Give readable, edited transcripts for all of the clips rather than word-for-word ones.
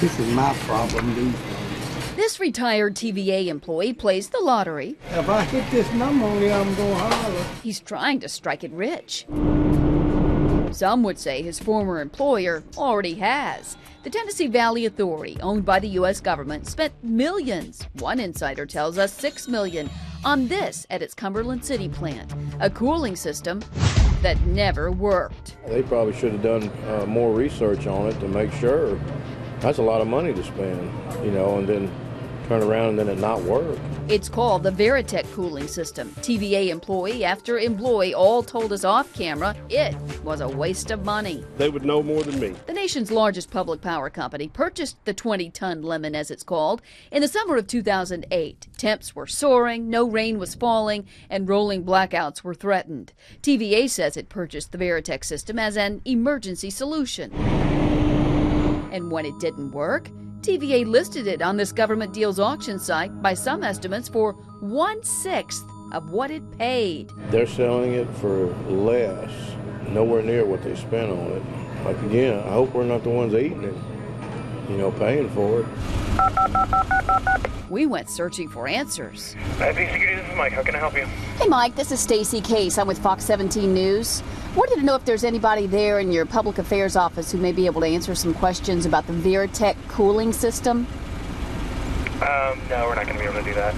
This is my problem these days. This retired TVA employee plays the lottery. If I hit this number on here, I'm going to holler. He's trying to strike it rich. Some would say his former employer already has. The Tennessee Valley Authority, owned by the U.S. government, spent millions, one insider tells us $6 million, on this at its Cumberland City plant, a cooling system that never worked. They probably should have done more research on it to make sure. That's a lot of money to spend, and then turn around and then it not work. It's called the Veritech cooling system. TVA employee after employee all told us off camera it was a waste of money. They would know more than me. The nation's largest public power company purchased the 20-ton lemon, as it's called, in the summer of 2008. Temps were soaring, no rain was falling, and rolling blackouts were threatened. TVA says it purchased the Veritech system as an emergency solution. And when it didn't work, TVA listed it on this government deals auction site by some estimates for 1/6 of what it paid. They're selling it for less, nowhere near what they spent on it. Like, again, I hope we're not the ones eating it, paying for it. We went searching for answers. This is Mike. How can I help you? Hey, Mike, this is Stacy Case. I'm with Fox 17 News. Wanted to know if there's anybody there in your public affairs office who may be able to answer some questions about the Veritech cooling system. No, we're not going to be able to do that.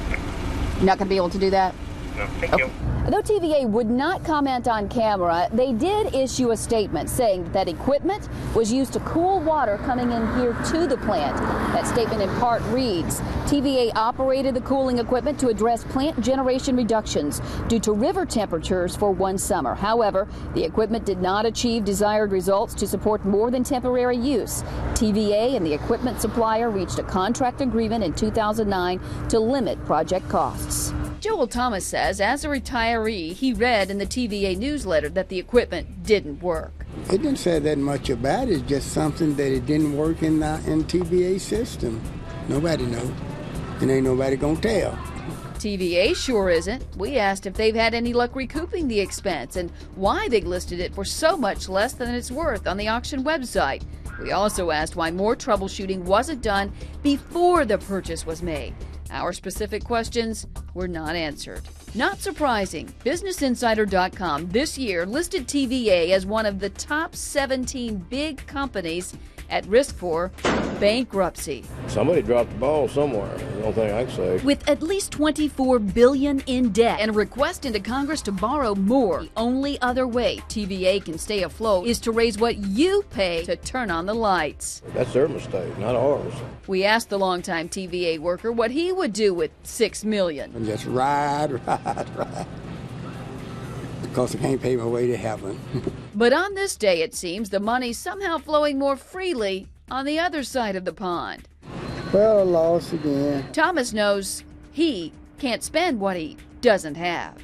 You're not going to be able to do that? No, thank you. Though TVA would not comment on camera, they did issue a statement saying that equipment was used to cool water coming in here to the plant. That statement in part reads, TVA operated the cooling equipment to address plant generation reductions due to river temperatures for one summer. However, the equipment did not achieve desired results to support more than temporary use. TVA and the equipment supplier reached a contract agreement in 2009 to limit project costs. Joel Thomas says as a retiree, he read in the TVA newsletter that the equipment didn't work. It didn't say that much about it. It's just something that it didn't work in TVA system. Nobody knows, and ain't nobody gonna tell. TVA sure isn't. We asked if they've had any luck recouping the expense and why they listed it for so much less than it's worth on the auction website. We also asked why more troubleshooting wasn't done before the purchase was made. Our specific questions were not answered. Not surprising, BusinessInsider.com this year listed TVA as one of the top 17 big companies at risk for bankruptcy. Somebody dropped the ball somewhere, the only thing I can say. With at least $24 billion in debt and a request into Congress to borrow more, the only other way TVA can stay afloat is to raise what you pay to turn on the lights. That's their mistake, not ours. We asked the longtime TVA worker what he would do with $6 million. And just ride. Because I can't pay my way to heaven. But on this day, it seems, the money's somehow flowing more freely on the other side of the pond. Well, I lost again. Thomas knows he can't spend what he doesn't have.